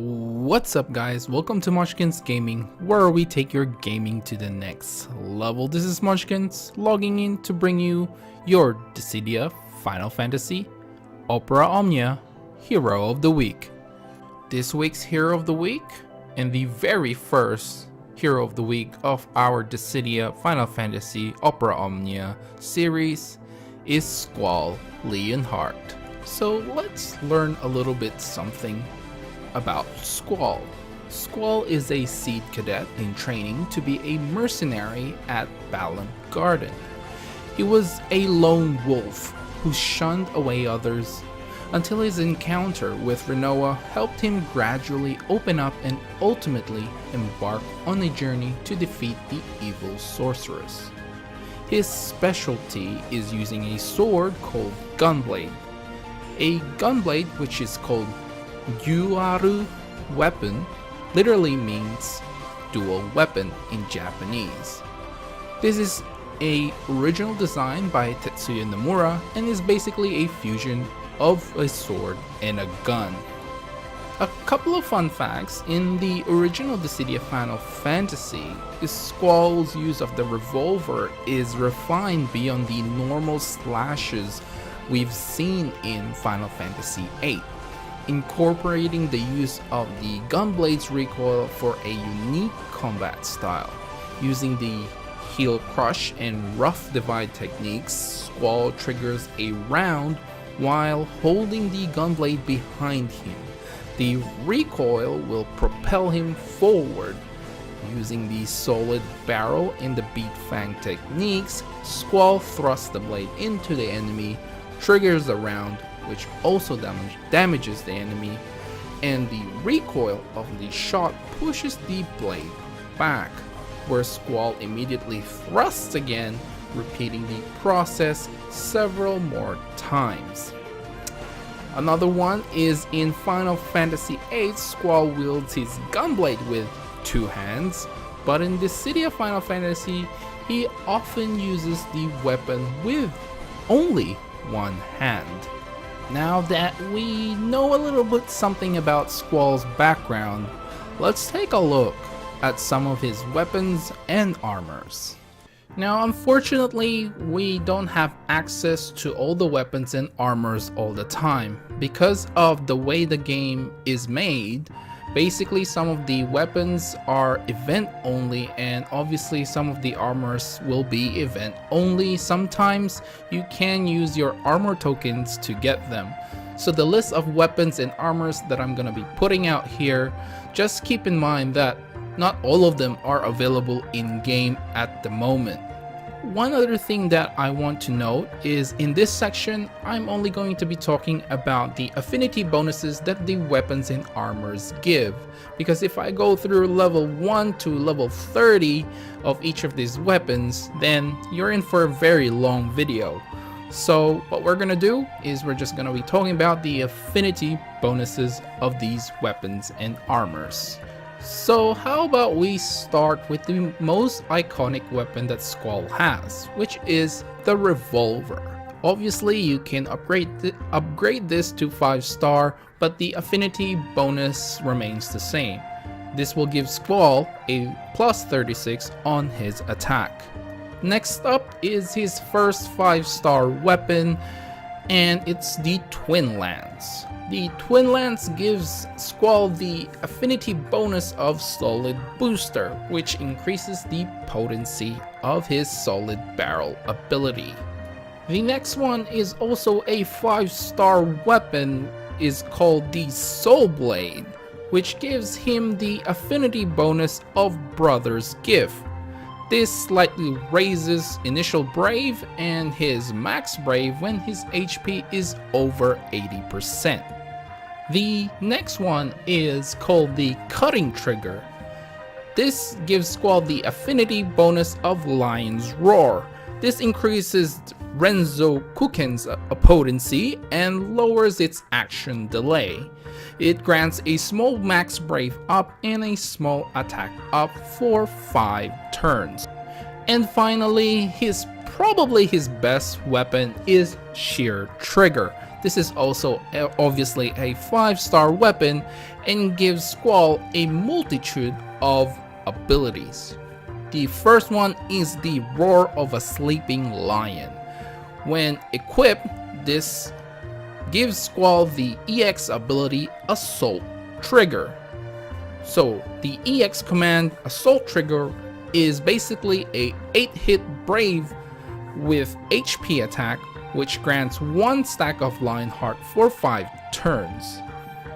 What's up guys, welcome to Munchkins Gaming, where we take your gaming to the next level. This is Munchkins logging in to bring you your Dissidia Final Fantasy Opera Omnia Hero of the Week. This week's Hero of the Week, and the very first Hero of the Week of our Dissidia Final Fantasy Opera Omnia series, is Squall Leonhart. So let's learn a little bit something about Squall. Squall is a seed cadet in training to be a mercenary at Balam Garden. He was a lone wolf who shunned away others until his encounter with Rinoa helped him gradually open up and ultimately embark on a journey to defeat the evil sorceress. His specialty is using a sword called Gunblade. A gunblade, which is called Yuaru weapon, literally means dual weapon in Japanese. This is a original design by Tetsuya Nomura and is basically a fusion of a sword and a gun. A couple of fun facts: in the original Dissidia Final Fantasy, Squall's use of the revolver is refined beyond the normal slashes we've seen in Final Fantasy VIII, incorporating the use of the gunblade's recoil for a unique combat style. Using the heel crush and rough divide techniques, Squall triggers a round while holding the gunblade behind him. The recoil will propel him forward. Using the solid barrel and the beat fang techniques, Squall thrusts the blade into the enemy, triggers the round, which also damages the enemy, and the recoil of the shot pushes the blade back, where Squall immediately thrusts again, repeating the process several more times. Another one is in Final Fantasy VIII, Squall wields his gunblade with two hands, but in Dissidia Final Fantasy, he often uses the weapon with only one hand. Now that we know a little bit something about Squall's background, let's take a look at some of his weapons and armors. Now unfortunately, we don't have access to all the weapons and armors all the time because of the way the game is made. Basically, some of the weapons are event only, and obviously some of the armors will be event only. Sometimes you can use your armor tokens to get them. So the list of weapons and armors that I'm going to be putting out here, just keep in mind that not all of them are available in game at the moment. One other thing that I want to note is in this section, I'm only going to be talking about the affinity bonuses that the weapons and armors give, because if I go through level 1 to level 30 of each of these weapons, then you're in for a very long video. So what we're gonna do is we're just gonna be talking about the affinity bonuses of these weapons and armors. So how about we start with the most iconic weapon that Squall has, which is the revolver. Obviously you can upgrade this to 5-star, but the affinity bonus remains the same. This will give Squall a plus 36 on his attack. Next up is his first 5-star weapon, and it's the Twin Lance. The Twin Lance gives Squall the affinity bonus of Solid Booster, which increases the potency of his solid barrel ability. The next one is also a 5-star weapon, is called the Soul Blade, which gives him the affinity bonus of Brother's Gift. This slightly raises initial brave and his max brave when his HP is over 80%. The next one is called the Cutting Trigger. This gives Squall the affinity bonus of Lion's Roar. This increases Renzo Kuken's potency and lowers its action delay. It grants a small max brave up and a small attack up for 5 turns. And finally, probably his best weapon is Sheer Trigger. This is also obviously a 5-star weapon and gives Squall a multitude of abilities. The first one is the Roar of a Sleeping Lion. When equipped, this gives Squall the EX ability Assault Trigger. So the EX command Assault Trigger is basically a 8-hit Brave with HP attack, which grants 1 stack of Leonhart for 5 turns.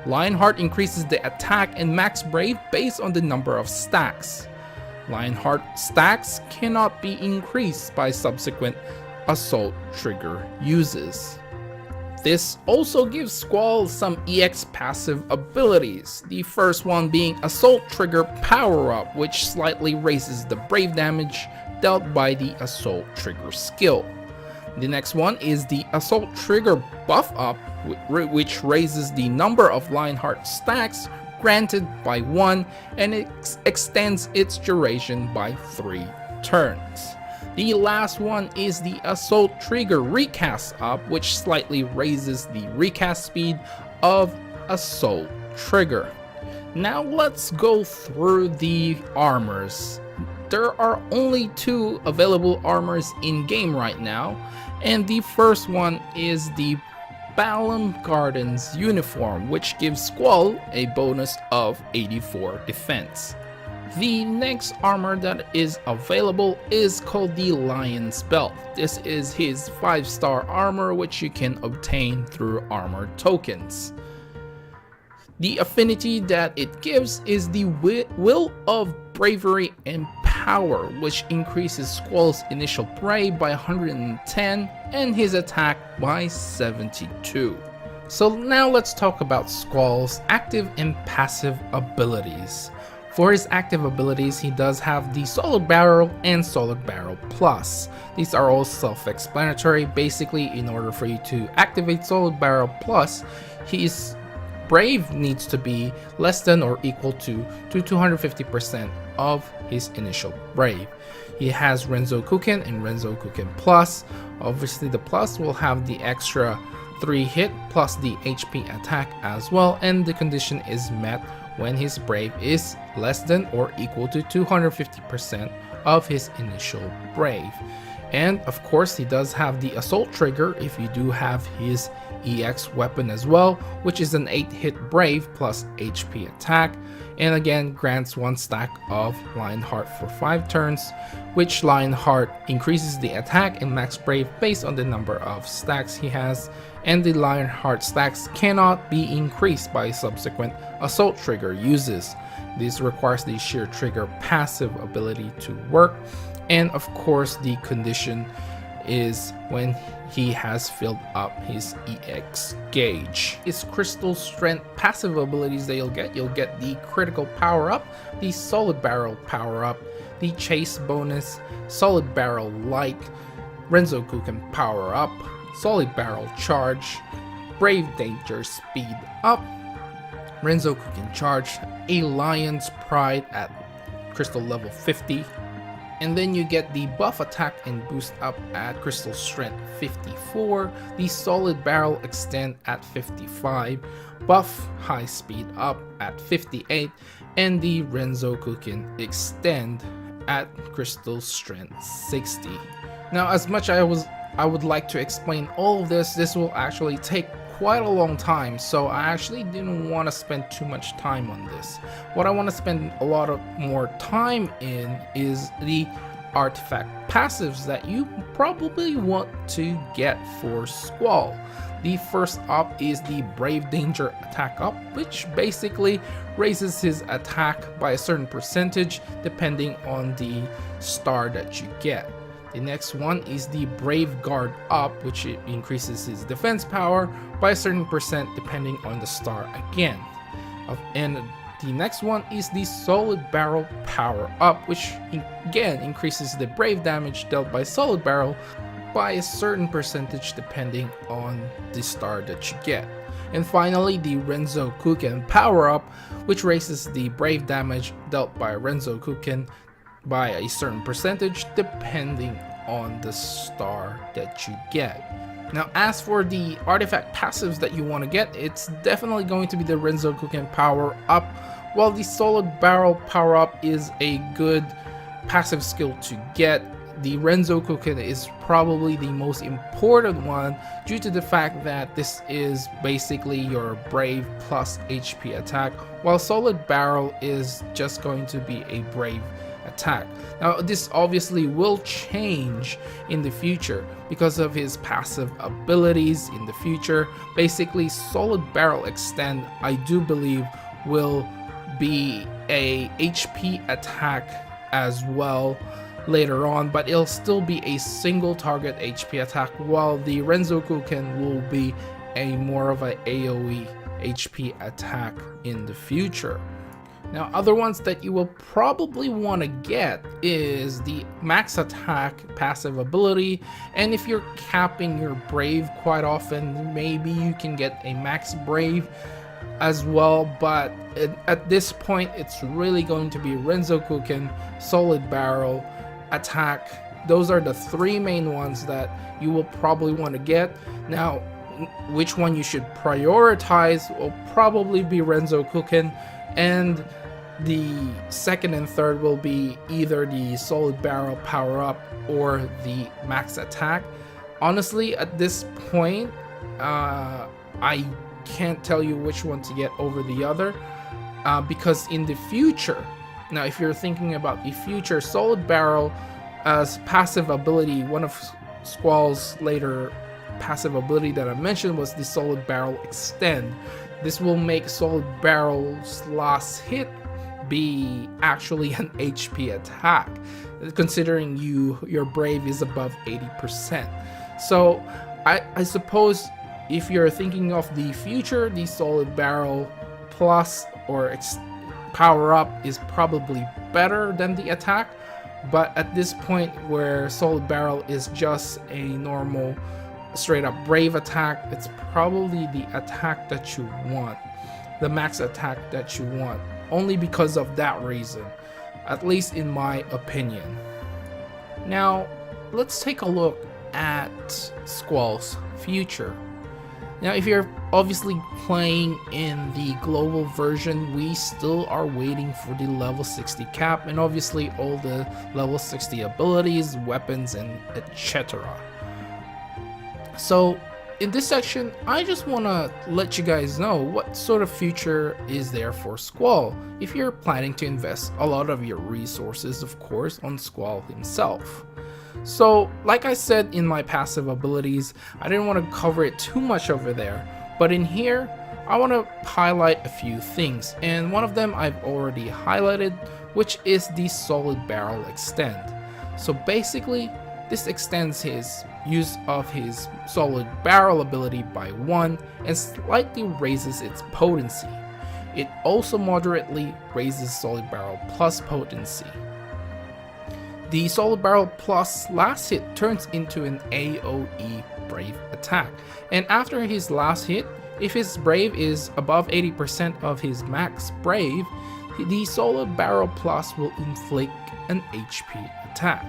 Leonhart increases the attack and max Brave based on the number of stacks. Leonhart stacks cannot be increased by subsequent Assault Trigger uses. This also gives Squall some EX passive abilities, the first one being Assault Trigger Power Up, which slightly raises the Brave damage dealt by the Assault Trigger skill. The next one is the Assault Trigger Buff Up, which raises the number of Leonhart stacks granted by 1 and it extends its duration by 3 turns. The last one is the Assault Trigger Recast Up, which slightly raises the recast speed of Assault Trigger. Now let's go through the armors. There are only 2 available armors in game right now, and the first one is the Balam Gardens uniform, which gives Squall a bonus of 84 defense. The next armor that is available is called the Lion's Belt. This is his 5-star armor, which you can obtain through armor tokens. The affinity that it gives is the Will of Bravery and Power, which increases Squall's initial Brave by 110 and his attack by 72. So now let's talk about Squall's active and passive abilities. For his active abilities, he does have the Solid Barrel and Solid Barrel Plus. These are all self-explanatory. Basically, in order for you to activate Solid Barrel Plus, his Brave needs to be less than or equal to 250% of his initial Brave. He has Renzokuken and Renzokuken Plus. Obviously, the Plus will have the extra 3 hit plus the HP attack as well, and the condition is met when his Brave is less than or equal to 250% of his initial Brave. And of course, he does have the Assault Trigger if you do have his EX weapon as well, which is an 8-hit Brave plus HP attack, and again grants 1 stack of Leonhart for 5 turns, which Leonhart increases the attack and max Brave based on the number of stacks he has, and the Leonhart stacks cannot be increased by subsequent Assault Trigger uses. This requires the Sheer Trigger passive ability to work, and of course the condition is when he has filled up his EX gauge. His Crystal Strength passive abilities that you'll get the Critical Power Up, the Solid Barrel Power Up, the Chase Bonus, Solid Barrel Light, Renzokuken Power Up, Solid Barrel Charge, Brave Danger Speed Up, Renzokuken Charge, a Lion's Pride at Crystal level 50, and then you get the Buff Attack and Boost Up at Crystal Strength 54, the Solid Barrel Extend at 55, Buff High Speed Up at 58, and the Renzokuken Extend at Crystal Strength 60. Now, as much as I would like to explain all of this will actually take quite a long time, so I actually didn't want to spend too much time on this. What I want to spend a lot of more time in is the artifact passives that you probably want to get for Squall. The first up is the Brave Danger Attack Up, which basically raises his attack by a certain percentage depending on the star that you get. The next one is the Brave Guard Up, which increases his defense power by a certain percent depending on the star again. And the next one is the Solid Barrel Power Up, which again increases the Brave damage dealt by Solid Barrel by a certain percentage depending on the star that you get. And finally, the Renzokuken Power Up, which raises the Brave damage dealt by Renzokuken by a certain percentage depending on the star that you get. Now, as for the artifact passives that you want to get, it's definitely going to be the Renzokuken power up. While the Solid Barrel power up is a good passive skill to get, the Renzokuken is probably the most important one due to the fact that this is basically your Brave plus HP attack, while Solid Barrel is just going to be a Brave attack. Now, this obviously will change in the future because of his passive abilities in the future. Basically, Solid Barrel Extend, I do believe, will be a HP attack as well later on, but it'll still be a single target HP attack, while the Renzokuken will be a more of a AoE HP attack in the future. Now, other ones that you will probably want to get is the max attack passive ability, and if you're capping your Brave quite often, maybe you can get a max Brave as well, but at this point it's really going to be Renzokuken, Solid Barrel, attack. Those are the three main ones that you will probably want to get. Now, which one you should prioritize will probably be Renzokuken, and the second and third will be either the Solid Barrel power up or the max attack. Honestly, at this point, I can't tell you which one to get over the other, because in the future, now if you're thinking about the future, Solid Barrel as passive ability, one of Squall's later passive ability that I mentioned was the Solid Barrel Extend. This will make Solid Barrel's last hit be actually an HP attack, considering your Brave is above 80%. So I suppose if you're thinking of the future, the Solid Barrel plus or power up is probably better than the attack, but at this point where Solid Barrel is just a normal straight up Brave attack, it's probably the attack that you want, the max attack that you want, only because of that reason, at least in my opinion. Now, let's take a look at Squall's future. Now, if you're obviously playing in the global version, we still are waiting for the level 60 cap and obviously all the level 60 abilities, weapons, and etc. So in this section, I just want to let you guys know what sort of future is there for Squall if you're planning to invest a lot of your resources, of course, on Squall himself. So, like I said in my passive abilities, I didn't want to cover it too much over there, but in here, I want to highlight a few things, and one of them I've already highlighted, which is the Solid Barrel Extend. So basically, this extends his use of his Solid Barrel ability by 1 and slightly raises its potency. It also moderately raises Solid Barrel plus potency. The Solid Barrel plus last hit turns into an AoE Brave attack, and after his last hit, if his Brave is above 80% of his max Brave, the Solid Barrel plus will inflict an HP attack.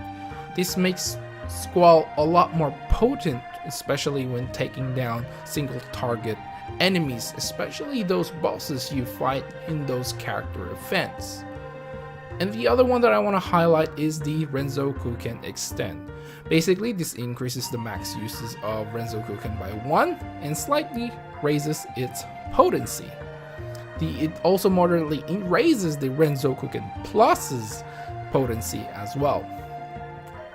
This makes Squall a lot more potent, especially when taking down single target enemies, especially those bosses you fight in those character events. And the other one that I want to highlight is the Renzokuken Extend. Basically, this increases the max uses of Renzokuken by 1 and slightly raises its potency. It also moderately raises the Renzokuken Plus's potency as well.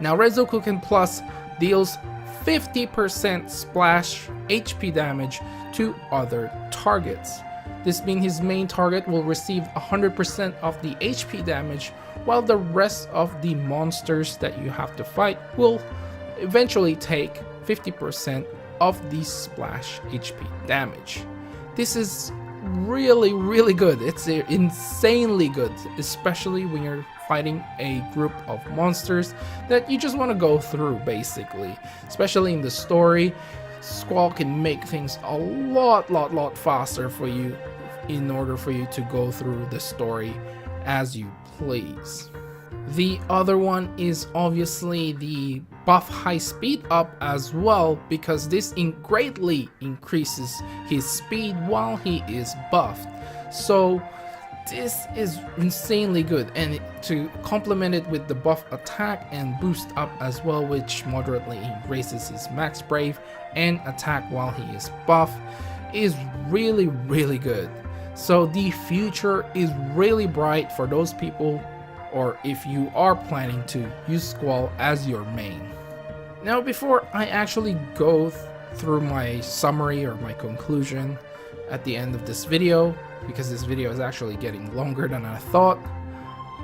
Now, Renzokuken Plus deals 50% splash HP damage to other targets. This means his main target will receive 100% of the HP damage, while the rest of the monsters that you have to fight will eventually take 50% of the splash HP damage. This is really good. It's insanely good, especially when you're fighting a group of monsters that you just want to go through, basically. Especially in the story, Squall can make things a lot faster for you in order for you to go through the story as you please. The other one is obviously the buff high speed up as well, because this greatly increases his speed while he is buffed. So this is insanely good, and to complement it with the buff attack and boost up as well, which moderately raises his max brave and attack while he is buff, is really good. So the future is really bright for those people, or if you are planning to use Squall as your main. Now, before I actually go through my summary or my conclusion at the end of this video, because this video is actually getting longer than I thought,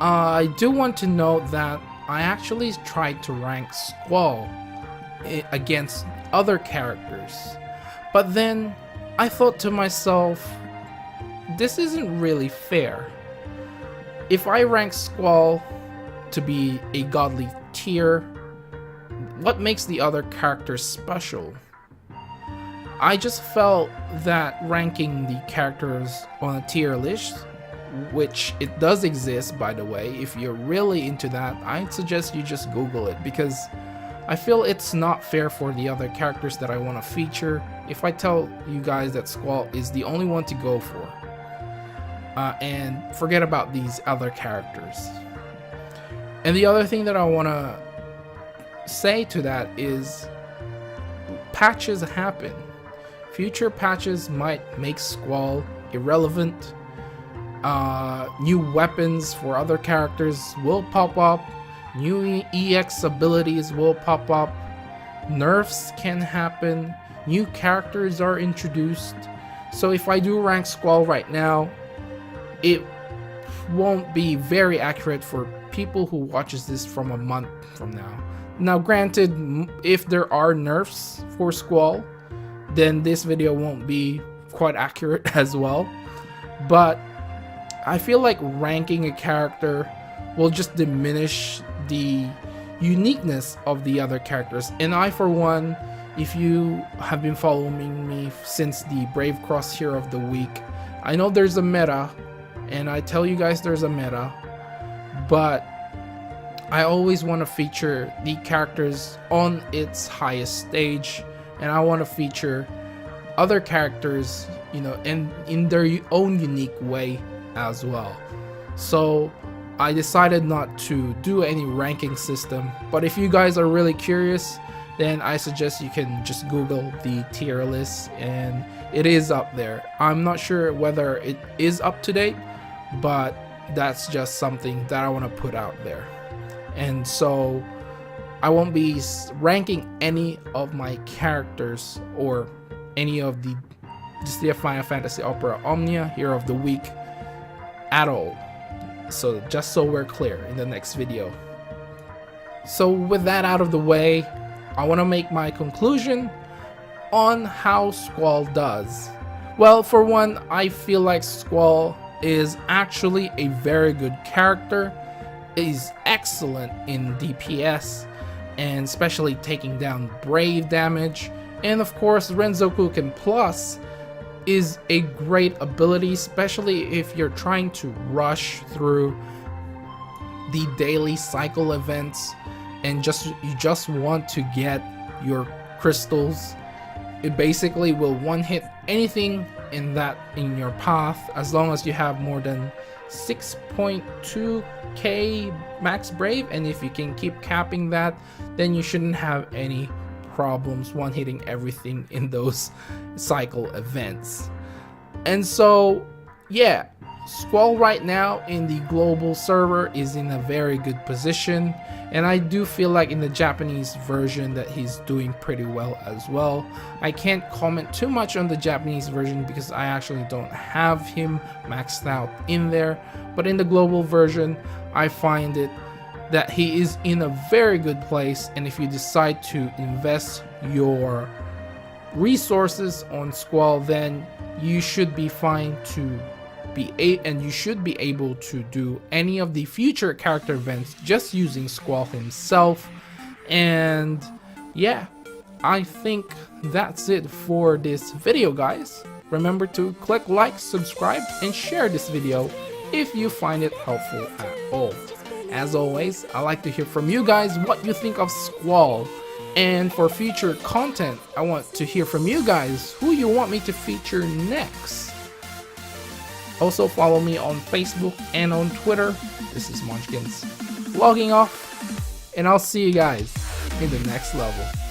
I do want to note that I actually tried to rank Squall against other characters, but then I thought to myself, this isn't really fair. If I rank Squall to be a godly tier, what makes the other characters special? I just felt that ranking the characters on a tier list, which it does exist by the way, if you're really into that, I'd suggest you just Google it, because I feel it's not fair for the other characters that I want to feature if I tell you guys that Squall is the only one to go for. And forget about these other characters. And the other thing that I want to say to that is, patches happen. Future patches might make Squall irrelevant. New weapons for other characters will pop up. New EX abilities will pop up. Nerfs can happen. New characters are introduced. So if I do rank Squall right now, it won't be very accurate for people who watches this from a month from now. Now granted, if there are nerfs for Squall, then this video won't be quite accurate as well. But I feel like ranking a character will just diminish the uniqueness of the other characters. And I, for one, if you have been following me since the Brave Cross Hero of the Week, I know there's a meta, and I tell you guys there's a meta, but I always want to feature the characters on its highest stage, and I want to feature other characters, you know, in their own unique way as well. So I decided not to do any ranking system, but if you guys are really curious, then I suggest you can just Google the tier list, and it is up there. I'm not sure whether it is up to date, but that's just something that I want to put out there. And so I won't be ranking any of my characters or any of the Dissidia Final Fantasy Opera Omnia Hero of the Week at all. So just so we're clear in the next video. So with that out of the way, I want to make my conclusion on how Squall does. Well, for one, I feel like Squall is actually a very good character. Is excellent in DPS, and especially taking down brave damage. And of course, Renzokuken Plus is a great ability, especially if you're trying to rush through the daily cycle events and you just want to get your crystals. It basically will one hit anything in your path, as long as you have more than 6.2k max brave, and if you can keep capping that, then you shouldn't have any problems one hitting everything in those cycle events. And so yeah, Squall right now in the global server is in a very good position, and I do feel like in the Japanese version that he's doing pretty well as well. I can't comment too much on the Japanese version because I actually don't have him maxed out in there, but in the global version I find it that he is in a very good place, and if you decide to invest your resources on Squall, then you should be fine to and you should be able to do any of the future character events just using Squall himself. And yeah, I think that's it for this video, guys. Remember to click like, subscribe, and share this video if you find it helpful at all. As always, I like to hear from you guys what you think of Squall. And for future content, I want to hear from you guys who you want me to feature next. Also follow me on Facebook and on Twitter. This is Munchkins logging off, and I'll see you guys in the next level.